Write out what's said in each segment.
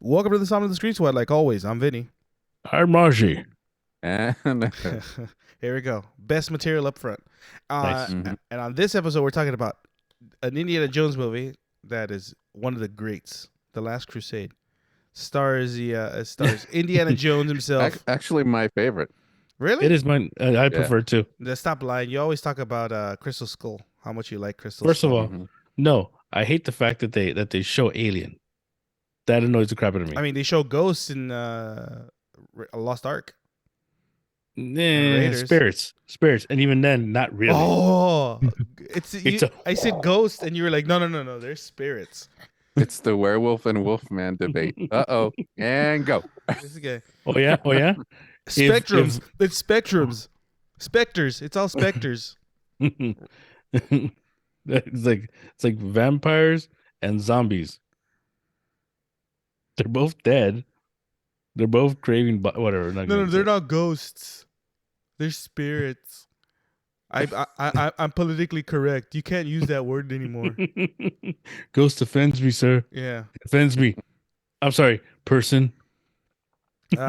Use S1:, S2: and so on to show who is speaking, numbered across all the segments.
S1: Welcome to the Sound of the Street Sweat. Like always, I'm Vinny.
S2: Hi, Margie.
S3: And
S1: Here we go. Best material up front.
S2: Nice.
S1: And on this episode, we're talking about an Indiana Jones movie that is one of the greats, The Last Crusade. Stars Indiana Jones himself.
S3: actually, my favorite.
S1: Really?
S2: It is mine. I prefer to.
S1: Stop lying. You always talk about Crystal Skull. How much you like Crystal
S2: First
S1: Skull.
S2: of all, no, I hate the fact that they show Alien. That annoys the crap out of me.
S1: I mean, they show ghosts in Lost Ark.
S2: Spirits, and even then, not really.
S1: Oh, I said ghost, and you were like, no. They're spirits.
S3: It's the werewolf and wolfman debate. And go.
S1: This guy.
S2: Oh yeah.
S1: Spectrums. It's spectrums. Specters. It's all specters.
S2: It's like vampires and zombies. They're both dead. They're both craving, whatever.
S1: No, they're not ghosts. They're spirits. I'm politically correct. You can't use that word anymore.
S2: Ghost offends me, sir.
S1: Yeah.
S2: Offends me. I'm sorry, person.
S1: But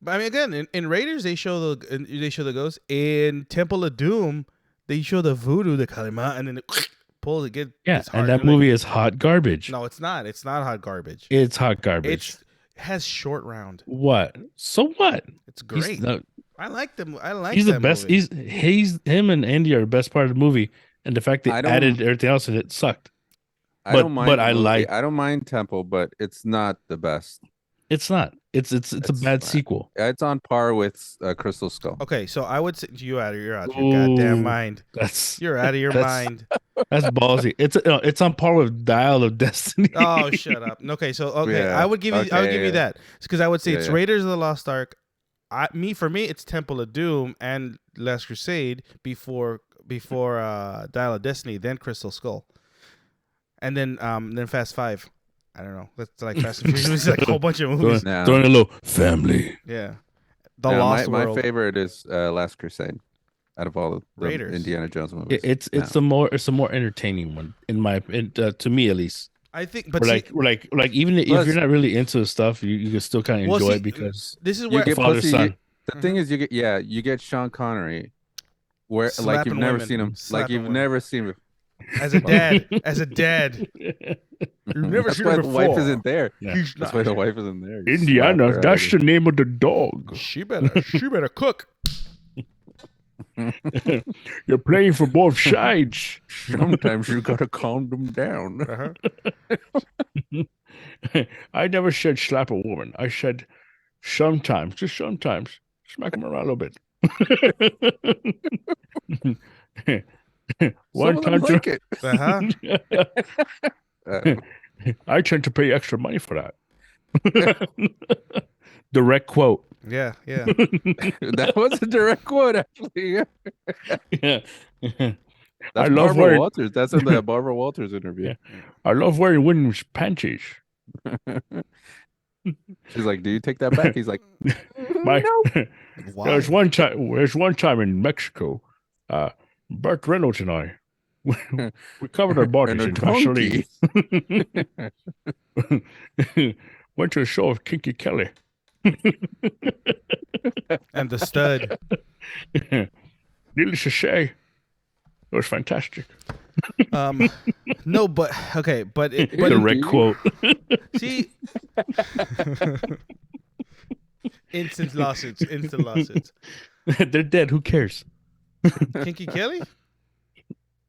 S1: I mean, again, in Raiders they show the ghost. In Temple of Doom they show the voodoo, the kalima, and then it pulls it.
S2: And that movie is hot garbage.
S1: No, it's not. It's not hot garbage.
S2: It's hot garbage.
S1: It has short round.
S2: What? So what?
S1: It's great. I like them.
S2: He's
S1: that
S2: the best.
S1: Movie.
S2: Him and Andy are the best part of the movie, and the fact they added everything else in it sucked.
S3: I don't mind.
S2: I
S3: don't mind Temple, but it's not the best.
S2: It's not. It's a bad sequel.
S3: It's on par with Crystal Skull.
S1: Okay, so I would say you're out of your goddamn mind. You're out of your mind.
S2: That's ballsy. It's on par with Dial of Destiny.
S1: Oh, shut up. Okay, so I would give you that because I would say it's Raiders of the Lost Ark. For me, it's Temple of Doom and Last Crusade before Dial of Destiny, then Crystal Skull, and then Fast Five. I don't know. That's like Fast and Furious. It's like a whole bunch of movies.
S2: Throwing a little family.
S1: Yeah.
S3: Lost World. My favorite is Last Crusade. Out of all of the
S1: Raiders.
S3: Indiana Jones movies,
S2: it's the more entertaining one to me at least.
S1: I think, but
S2: even if you're not really into stuff, you can still kind of enjoy it because
S1: this is where
S3: the thing is you get Sean Connery, where like you've never seen him, never seen him.
S1: As a dad. You've never seen him before.
S3: The wife isn't there.
S1: Yeah.
S3: That's why the wife isn't there.
S2: Indiana, that's the name of the dog.
S1: She better cook.
S2: You're playing for both sides.
S3: Sometimes you gotta calm them down.
S2: I never said slap a woman. I said sometimes, just sometimes, smack them around a little bit. One time,
S3: like it.
S2: I tend to pay extra money for that. Direct quote.
S1: Yeah.
S3: That was a direct quote, actually.
S2: Yeah.
S3: That's Barbara Walters. That's in the Barbara Walters interview.
S2: Yeah. I love wearing women's panties.
S3: She's like, "Do you take that back?" He's like,
S1: "No."
S2: There's one time in Mexico, Burt Reynolds and I, we covered our bodies in Vaseline. Went to a show of Kinky Kelly.
S1: And the stud.
S2: Needless to say, it was fantastic.
S1: No, but okay, but
S2: direct quote.
S1: See, instant lawsuits.
S2: They're dead. Who cares?
S1: Kinky Kelly?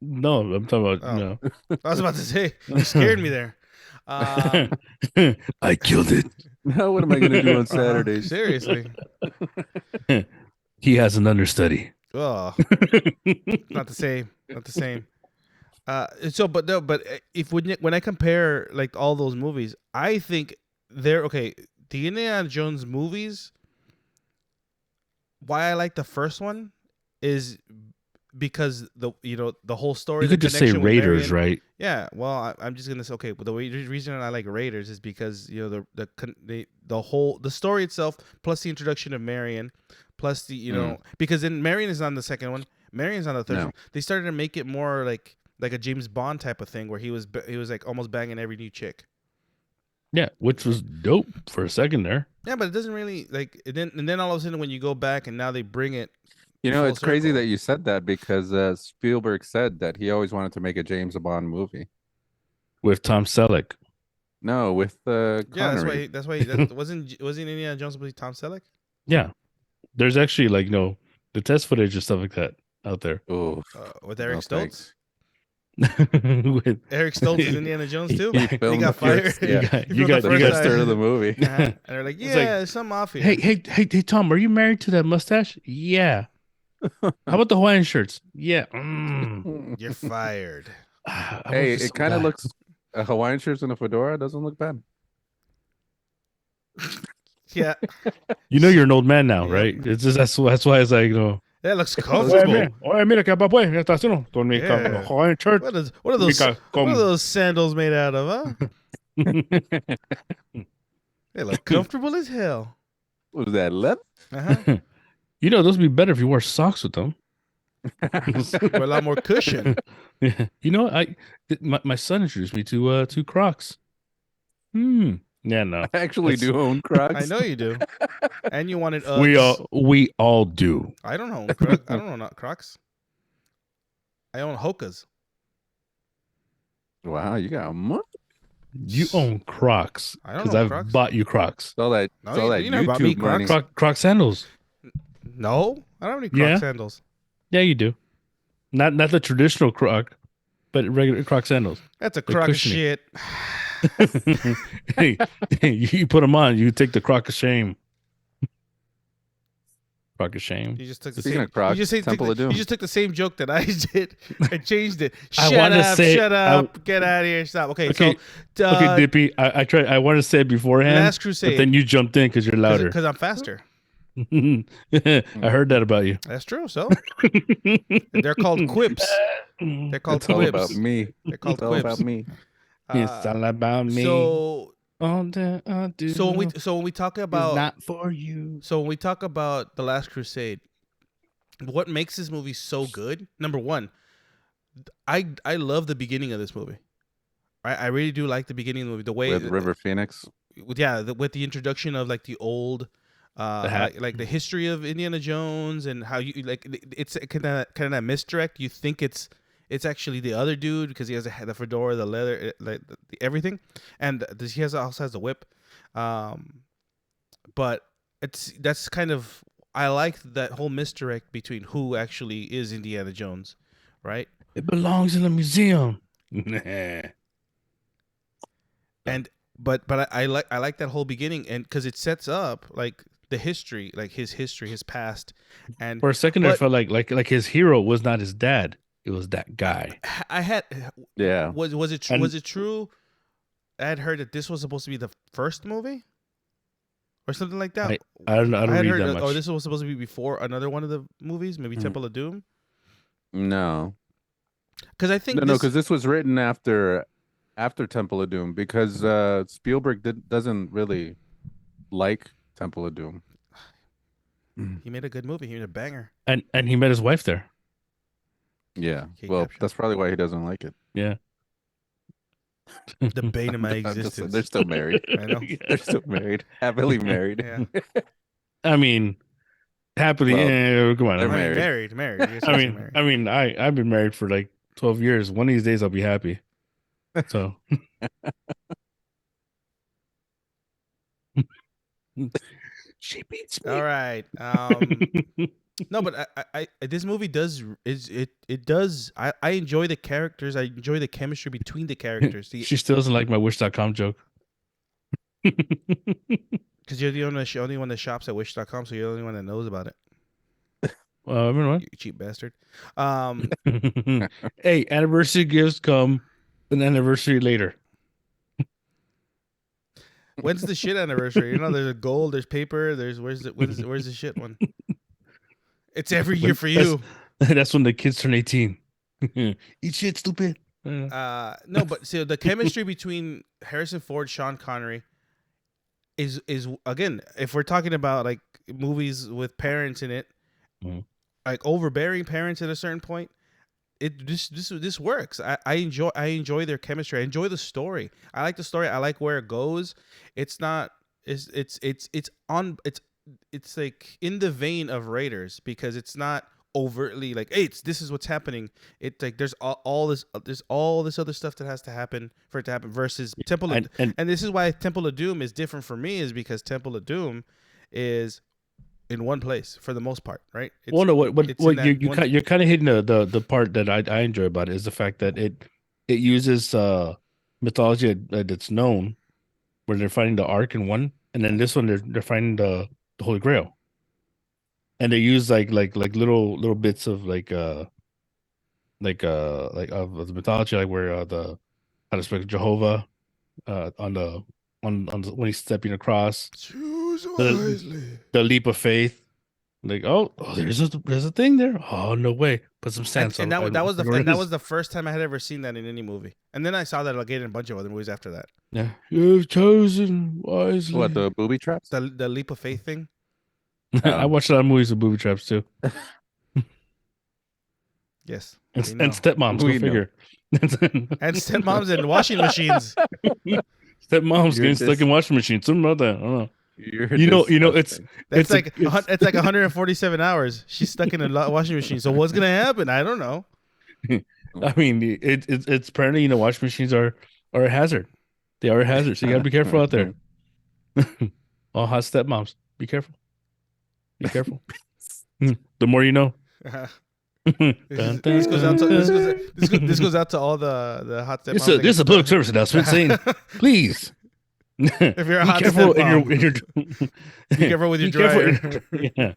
S2: No, I'm talking about no.
S1: I was about to say you scared me there.
S2: I killed it.
S3: Now what am I going to do on Saturdays?
S1: Seriously.
S2: He has an understudy.
S1: Oh, not the same. But if when I compare like all those movies, I think they're okay. The Indiana Jones movies. Why I like the first one is because the whole story.
S2: You could just say Raiders, right?
S1: Yeah. Well, I'm just gonna say okay. But the reason I like Raiders is because the story itself, plus the introduction of Marion, plus the because then Marion is on the second one, Marion's on the third one. They started to make it more like a James Bond type of thing where he was like almost banging every new chick.
S2: Yeah, which was dope for a second there.
S1: Yeah, but it doesn't really like. And then all of a sudden, when you go back and now they bring it.
S3: It's crazy that you said that because Spielberg said that he always wanted to make a James Bond movie
S2: with Tom Selleck.
S3: No, with
S1: Connery. That's why. That wasn't Indiana Jones supposed to be Tom Selleck?
S2: Yeah, there's actually like the test footage and stuff like that out there.
S3: Oh,
S1: with Eric Stoltz. Eric Stoltz is Indiana Jones too. He got fired.
S2: You got the
S3: first third of the movie.
S1: And they're like, there's something off here.
S2: Hey, Tom, are you married to that mustache? Yeah. How about the Hawaiian shirts? Yeah.
S1: You're fired.
S3: Hey, it kind of looks a Hawaiian shirts and a fedora doesn't look bad.
S1: Yeah.
S2: You're an old man now, right? It's just that's why it's like
S1: that looks comfortable.
S2: Oye, mira que papá, ya está haciendo con mi Hawaiian shirt.
S1: What are those sandals made out of, huh? They look comfortable as hell.
S3: What was that, leather?
S2: Those would be better if you wore socks with them.
S1: For a lot more cushion.
S2: My son introduced me to Crocs. Yeah, no.
S3: I actually do own Crocs.
S1: I know you do. And you wanted Uggs.
S2: We all do.
S1: I don't own Crocs. I don't own Crocs. I own Hokas.
S3: Wow, you got money.
S2: You own Crocs.
S1: I don't know.
S2: I've bought you Crocs.
S3: All that
S1: you never bought me
S3: Crocs.
S2: Croc sandals.
S1: No, I don't have any Croc sandals.
S2: Yeah, you do. Not the traditional Croc, but regular Croc sandals.
S1: That's a Croc of shit.
S2: hey, you put them on. You take the Croc of shame. Croc of shame.
S1: You just took the
S3: Speaking
S1: same.
S3: Of Croc,
S1: you just took the same joke that I did and changed it. Shut up, get out of here, stop. Okay. So
S2: okay, Dippy. I wanted to say it beforehand.
S1: Last Crusade.
S2: But then you jumped in because you're louder.
S1: Because I'm faster.
S2: I heard that about you.
S1: That's true. So they're called quips. They're called quips.
S3: All about me.
S1: They're called
S3: quips. All about me.
S2: It's all about me.
S1: So
S2: all that I do.
S1: So when we talk about
S2: not for you.
S1: So when we talk about The Last Crusade, what makes this movie so good? Number one, I love the beginning of this movie. I really do like the beginning of the movie. The way
S3: with River Phoenix.
S1: Yeah, with the introduction of like the old. Like the history of Indiana Jones and how you like it's kind of that misdirect. You think it's actually the other dude because he has the fedora, the leather, like everything, and he also has the whip. But that's kind of I like that whole misdirect between who actually is Indiana Jones, right?
S2: It belongs in a museum.
S1: But I like that whole beginning and because it sets up like. The history, like his past, and
S2: for a second I felt like his hero was not his dad; it was that guy.
S1: Was it true? Was it true? I had heard that this was supposed to be the first movie, or something like that.
S2: I don't read that much.
S1: Oh, this was supposed to be before another one of the movies, maybe Temple of Doom.
S3: No,
S1: because I think
S3: because this was written after Temple of Doom because Spielberg doesn't really like Temple of Doom.
S1: He made a good movie. He made a banger.
S2: And he met his wife there.
S3: Yeah. Well, that's probably why he doesn't like it.
S2: Yeah.
S1: The bane of my existence.
S3: They're still married.
S1: I know.
S3: They're still married. Happily married.
S1: Yeah.
S2: I mean, happily. Come on.
S1: They're
S2: married.
S1: Married.
S2: I mean, I've been married for like 12 years. One of these days I'll be happy. So. She beats me.
S1: All right. No, but I this movie does I enjoy the characters. I enjoy the chemistry between the characters.
S2: She still doesn't like my Wish.com joke.
S1: Because you're the only one that shops at Wish.com, so you're the only one that knows about it.
S2: You
S1: cheap bastard.
S2: Hey, anniversary gifts come an anniversary later.
S1: When's the shit anniversary? There's a gold, there's paper, where's the shit one? It's every year for you.
S2: That's when the kids turn 18. Eat shit, stupid.
S1: No, but see the chemistry between Harrison Ford, Sean Connery is again, if we're talking about like movies with parents in it, like overbearing parents at a certain point, this works. I enjoy their chemistry. I enjoy the story. I like the story. I like where it goes. It's not it's like in the vein of Raiders because it's not overtly like, hey, this is what's happening. It's like there's all this other stuff that has to happen for it to happen versus Temple of, and this is why Temple of Doom is different for me, is because Temple of Doom is in one place for the most part, right?
S2: Well, no, what you're kind of hitting the part that I enjoy about it is the fact that it uses mythology that's known, where they're finding the Ark in one, and then this one they're finding the Holy Grail, and they use like little bits of like of the mythology, like where the how to speak Jehovah on the when he's stepping across.
S1: Choose wisely.
S2: The leap of faith, like there's a thing there. Oh no way! Put some sand.
S1: And that was the first time I had ever seen that in any movie. And then I saw that again in a bunch of other movies after that.
S2: Yeah, you've chosen wisely.
S3: What, the booby traps?
S1: The leap of faith thing.
S2: I watched a lot of movies with booby traps too.
S1: Yes,
S2: and stepmoms. Go figure.
S1: And stepmoms and washing machines.
S2: Stepmoms getting stuck in washing machines. Something about that. I don't know. It's like
S1: 147 hours. She's stuck in a washing machine. So what's gonna happen? I don't know.
S2: I mean, it's apparently washing machines are a hazard. They are a hazard. So you gotta be careful out there. All hot stepmoms, be careful. Be careful. The more you know.
S1: This goes out to all the hot stepmoms.
S2: This is a public service announcement saying, please.
S1: If you're a hot stepmom, be careful with your dryer.
S2: Yeah.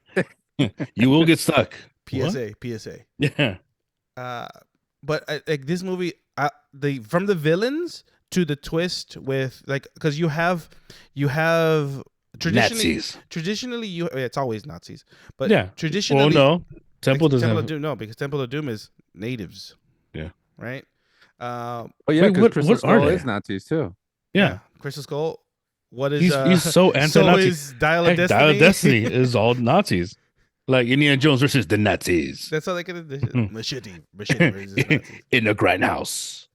S2: You will get stuck.
S1: PSA.
S2: Yeah.
S1: But like this movie, from the villains to the twist with like, because you have traditionally it's always Nazis, but
S2: yeah,
S1: traditionally,
S2: no, Temple
S1: of Doom, no, because Temple of Doom is natives.
S2: Yeah.
S1: Right.
S3: Because Crystal Skull is Nazis too.
S2: Yeah.
S1: Crystal Skull. What is
S2: he's so anti-Nazi.
S1: So is Dial of Destiny.
S2: Dial of Destiny is all Nazis. Like Indiana Jones versus the Nazis.
S1: That's how they get it. Machete
S2: in the grindhouse.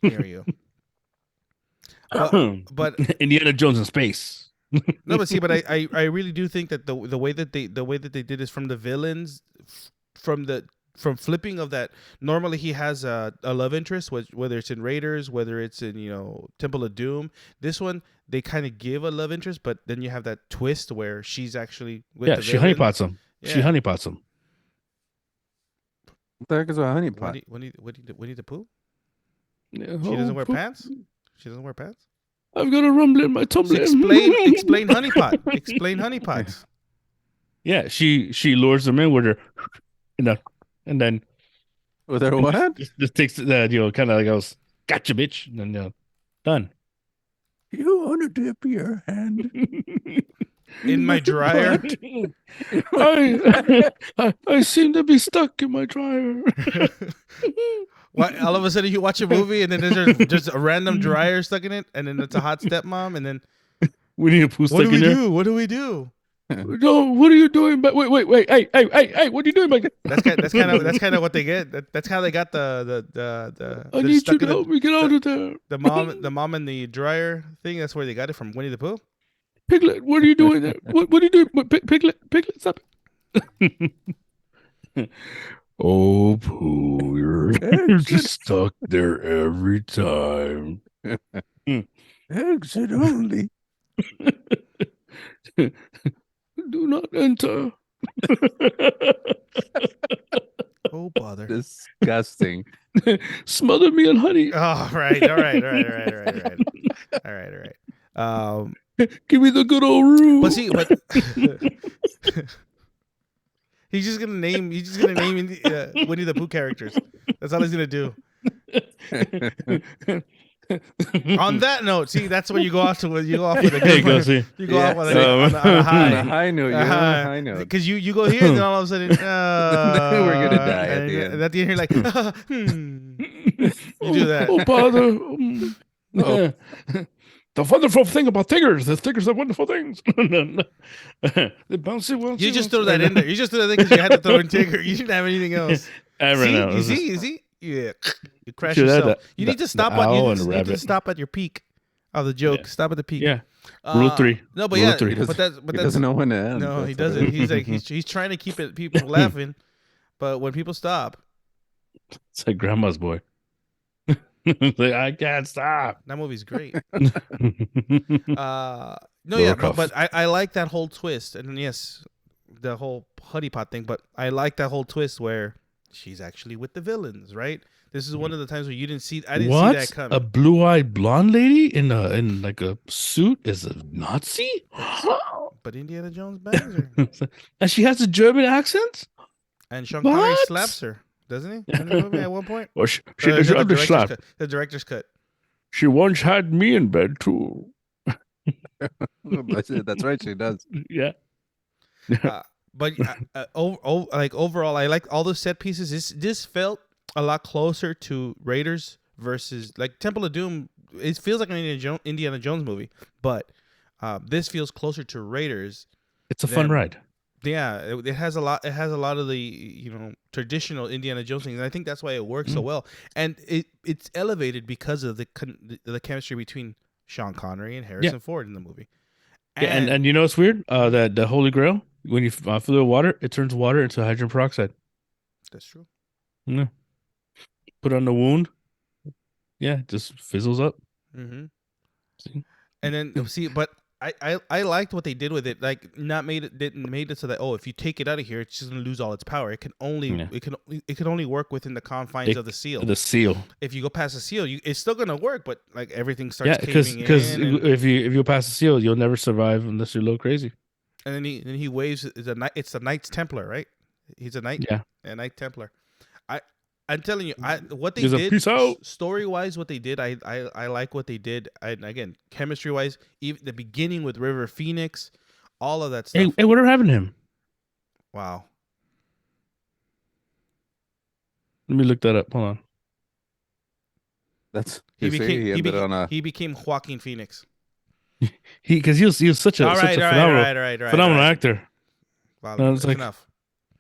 S1: Hear you. But
S2: Indiana Jones in space.
S1: No, but see, but I really do think that the way that they did is from the villains, from flipping of that. Normally he has a love interest, whether it's in Raiders, whether it's in Temple of Doom. This one they kind of give a love interest, but then you have that twist where she's actually with the
S2: she honeypots him. Yeah. She honeypots him.
S3: What the heck is a honeypot?
S1: Winnie the Pooh?
S2: Yeah,
S1: she doesn't wear pants. She doesn't wear pants.
S2: I've got a rumble in my tumble.
S1: Explain honeypot. Explain honeypots.
S2: Yeah, she lures them in with her, and then
S3: with her what?
S2: Just takes that kind of like goes, gotcha, bitch, and then done.
S3: You want to dip your hand
S1: in my dryer?
S2: I seem to be stuck in my dryer.
S1: What? All of a sudden you watch a movie and then there's just a random dryer stuck in it, and then it's a hot stepmom, and then
S2: we need a poo stuck in there.
S1: What do we do?
S2: No, what are you doing? But wait, hey, what are you doing back there?
S1: That's kind of what they get. That's how they got the.
S2: I need you to help me get out of there.
S1: The mom and the dryer thing. That's where they got it from. Winnie the Pooh.
S2: Piglet, what are you doing there? What are you doing? Piglet, stop it. Oh, Pooh, you're just stuck there every time.
S3: Exit only.
S2: Do not enter.
S1: Oh, bother.
S3: Disgusting.
S2: Smother me in honey.
S1: Oh, right. All right.
S2: Give me the good old room.
S1: But see, he's just gonna name Winnie the Pooh characters. That's all he's gonna do. On that note, see, that's where you go off with a good one. You go off with on a high
S3: note. You're on a high note.
S1: Because you go here, and then all of a sudden,
S3: we're gonna die at the end.
S1: At the end, you're like, you do that.
S2: Oh, bother. The wonderful thing about tigers, the tigers are wonderful things. The bouncy
S1: You just throw that in there. You just threw that in because you had to throw in tigger. You didn't have anything else.
S2: You
S1: see? Yeah, you crash yourself. You need to stop at your peak of the joke. Yeah. Stop at the peak.
S2: Yeah. Rule 3.
S1: No, but
S2: Rule
S1: yeah,
S2: 3.
S3: But
S1: he
S3: doesn't know when to end.
S1: No, he doesn't. He's like he's trying to keep people laughing, but when people stop,
S2: it's like Grandma's Boy. Like, I can't stop.
S1: That movie's great. But I like that whole twist, and yes, the whole honey pot thing. But I like that whole twist where she's actually with the villains, right? This is one of the times where I didn't see that coming.
S2: A blue-eyed blonde lady in like a suit is a Nazi?
S1: But Indiana Jones bangs her.
S2: And she has a German accent?
S1: And Sean Connery slaps her, doesn't he? In the movie at one point?
S2: Or she the
S1: director's cut.
S2: She once had me in bed too.
S3: That's right, she does.
S2: Yeah.
S1: But overall, I like all those set pieces. This felt a lot closer to Raiders versus like Temple of Doom. It feels like an Indiana Jones movie, but this feels closer to Raiders.
S2: It's a fun ride.
S1: Yeah, it has a lot. It has a lot of the traditional Indiana Jones things, and I think that's why it works so well. And it's elevated because of the chemistry between Sean Connery and Harrison Ford in the movie.
S2: And you know what's weird? That the Holy Grail, when you fill it with water, it turns water into hydrogen peroxide.
S1: That's true.
S2: Yeah. Put on the wound. Yeah, it just fizzles up.
S1: Mm-hmm. See? And then but I liked what they did with it. Like, made it so that if you take it out of here, it's just gonna lose all its power. It can only it can only work within the confines of the seal.
S2: The seal.
S1: If you go past the seal, it's still gonna work, but like everything starts
S2: caving in. Because if you go past the seal, you'll never survive unless you're a little crazy.
S1: And then he waves. It's the Knights Templar, right? He's a knight.
S2: Yeah,
S1: a Knight Templar. I'm telling you, what they did story-wise, what they did, I like what they did. Again, chemistry-wise, even the beginning with River Phoenix, all of that stuff.
S2: Hey, whatever happened to him?
S1: Wow.
S2: Let me look that up. Hold on.
S1: He became Joaquin Phoenix.
S2: Because he was such a phenomenal actor.
S1: Wow, that's enough.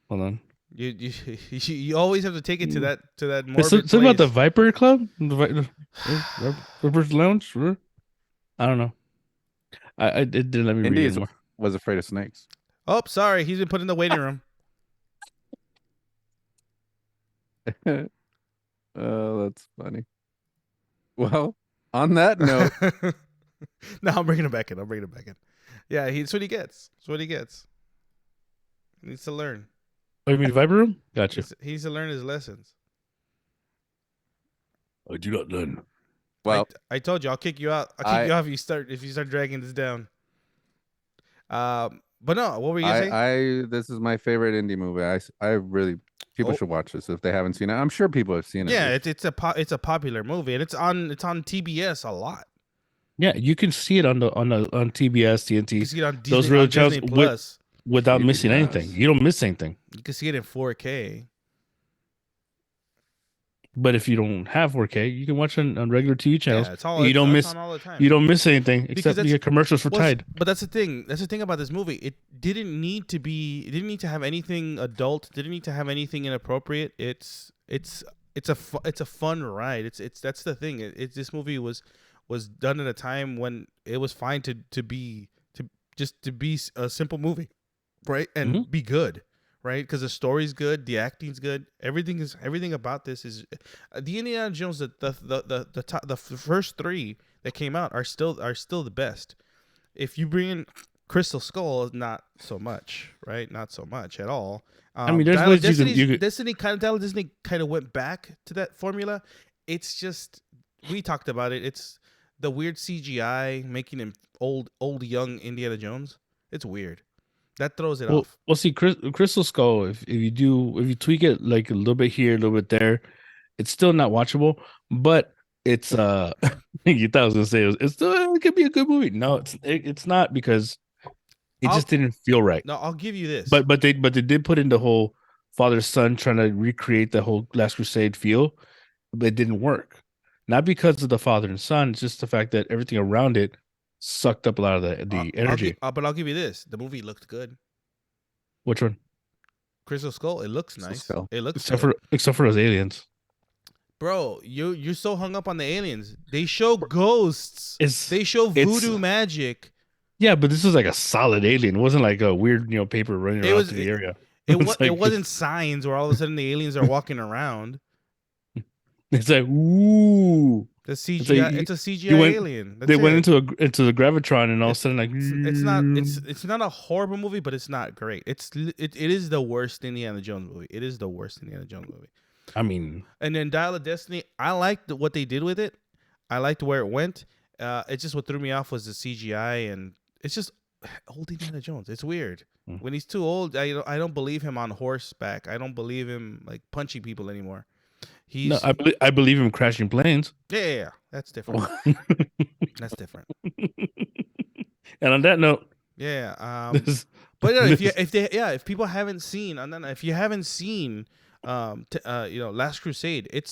S2: Hold on.
S1: You always have to take it to that morbid
S2: place. Something about the Viper Club, the Viper's Lounge. I don't know. It didn't let me read it anymore.
S3: Was afraid of snakes.
S1: Oh, sorry, he's been put in the waiting room.
S3: Oh, that's funny. Well, on that note,
S1: no, I'm bringing it back in. Yeah, that's what he gets. He needs to learn.
S2: Oh, you mean Viper Room? Gotcha.
S1: He needs to learn his lessons.
S2: I do not learn.
S3: Well,
S1: I told you I'll kick you out. I'll kick you off if you start dragging this down. But no, what were you gonna
S3: say? This is my favorite indie movie. I really people should watch this if they haven't seen it. I'm sure people have seen it.
S1: Yeah, it's a popular movie, and it's on TBS a lot.
S2: Yeah, you can see it on TBS, TNT. You can see it on
S1: those real channels
S2: without missing anything. You don't miss anything.
S1: You can see it in 4K.
S2: But if you don't have 4K, you can watch it on regular TV channels.
S1: Yeah, it's all,
S2: you don't miss
S1: all the time.
S2: You don't miss anything except you get commercials for Tide.
S1: But that's the thing. That's the thing about this movie. It didn't need to have anything adult. Didn't need to have anything inappropriate. It's a fun ride. That's the thing. This movie was done at a time when it was fine to be a simple movie, right? And be good. Right, because the story's good, the acting's good, everything about this is the Indiana Jones. The first three that came out are still the best. If you bring in Crystal Skull, not so much, right? Not so much at all.
S2: I mean, there's ways
S1: Disney kind of went back to that formula. It's just we talked about it. It's the weird CGI making him old young Indiana Jones. It's weird. That throws it off.
S2: Well, see, Crystal Skull. If you tweak it like a little bit here, a little bit there, it's still not watchable. But it's you thought I was gonna say it could be a good movie. No, it's not because it just didn't feel right.
S1: No, I'll give you this.
S2: But they did put in the whole father son trying to recreate the whole Last Crusade feel, but it didn't work. Not because of the father and son, it's just the fact that everything around it sucked up a lot of the energy.
S1: But I'll give you this: the movie looked good.
S2: Which one?
S1: Crystal Skull. It looks nice.
S3: Skull.
S1: It looks
S2: except for those aliens.
S1: Bro, you're so hung up on the aliens. They show ghosts. They show voodoo magic.
S2: Yeah, but this was like a solid alien. It wasn't like a weird, paper running around through the area.
S1: It wasn't signs where all of a sudden the aliens are walking around.
S2: It's like, ooh.
S1: The CGI. It's a CGI alien.
S2: They went into the gravitron, and all of a sudden, like,
S1: it's not a horrible movie, but it's not great. It is the worst Indiana Jones movie. It is the worst Indiana Jones movie.
S2: I mean,
S1: and then Dial of Destiny, I liked what they did with it. I liked where it went. It's just what threw me off was the CGI, and it's just old Indiana Jones. It's weird. When he's too old, I don't believe him on horseback. I don't believe him like punching people anymore.
S2: I believe him crashing planes.
S1: Yeah. That's different. That's different.
S2: And on that note,
S1: but if people haven't seen, and then if you haven't seen, Last Crusade, it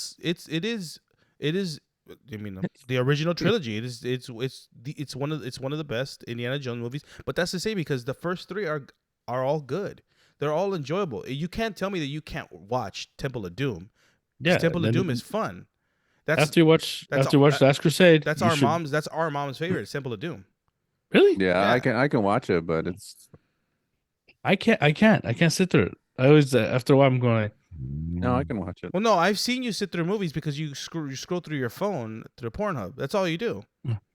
S1: is. I mean, the original trilogy. It's one of the best Indiana Jones movies. But that's to say because the first three are all good. They're all enjoyable. You can't tell me that you can't watch Temple of Doom. Yeah, Temple of Doom is fun.
S2: After you watch Last Crusade,
S1: that's our mom's favorite, Temple of Doom.
S2: Really?
S3: Yeah, I can watch it, but it's.
S2: I can't sit through it. I always after a while I'm going.
S3: No, I can watch it.
S1: Well, no, I've seen you sit through movies because you scroll through your phone through Pornhub. That's all you do.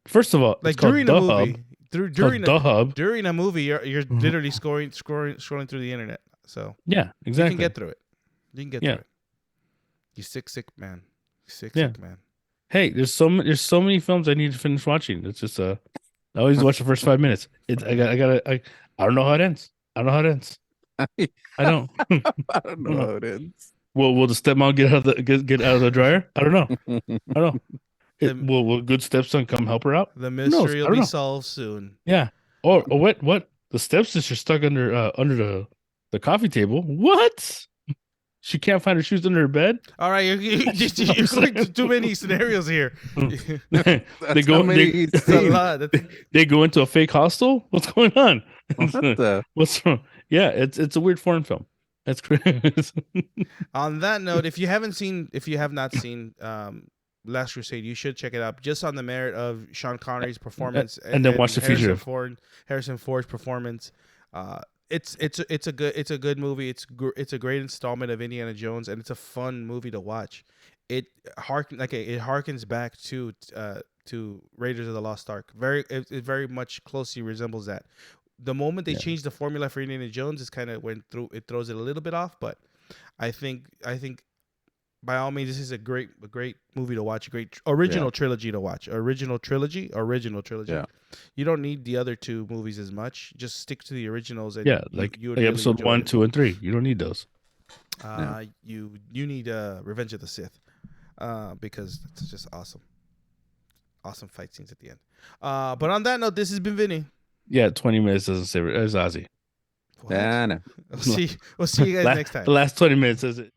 S2: First of all,
S1: like during a movie, during a movie, you're literally scrolling through the internet. So
S2: yeah, exactly.
S1: You can get through it. Through it. You sick man. Sick man.
S2: Hey, there's so many films I need to finish watching. It's just I always watch the first 5 minutes. I don't know how it ends. I don't.
S3: I don't know how it ends.
S2: Will the stepmom get out of the dryer? I don't know. Will good stepson come help her out?
S1: The mystery will be solved soon.
S2: Yeah. Or what? The stepsister stuck under the coffee table. What? She can't find her shoes under her bed.
S1: All right, you're going to too many scenarios here.
S2: They go into a fake hostel. What's going on? What's wrong? Yeah, it's a weird foreign film. That's crazy.
S1: On that note, if you have not seen Last Crusade, you should check it out just on the merit of Sean Connery's performance
S2: and then watch the future.
S1: Harrison Ford's performance. It's a good movie. It's a great installment of Indiana Jones, and it's a fun movie to watch. It harkens back to Raiders of the Lost Ark. It very much closely resembles that. The moment they changed the formula for Indiana Jones is kind of it throws it a little bit off, but I think by all means this is a great movie to watch, a great original trilogy to watch. Original trilogy. Yeah. You don't need the other two movies as much. Just stick to the originals. And
S2: you episode really 1, 2, and 3. You don't need those.
S1: You need Revenge of the Sith, because it's just awesome fight scenes at the end. But on that note, this has been Vinny.
S2: Yeah, 20 minutes doesn't say it. It's Ozzy.
S3: No.
S1: We'll see you guys next time.
S2: The last 20 minutes says it.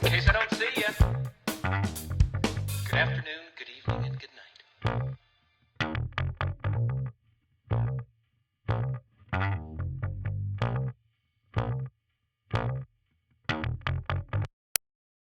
S4: In case I don't see you.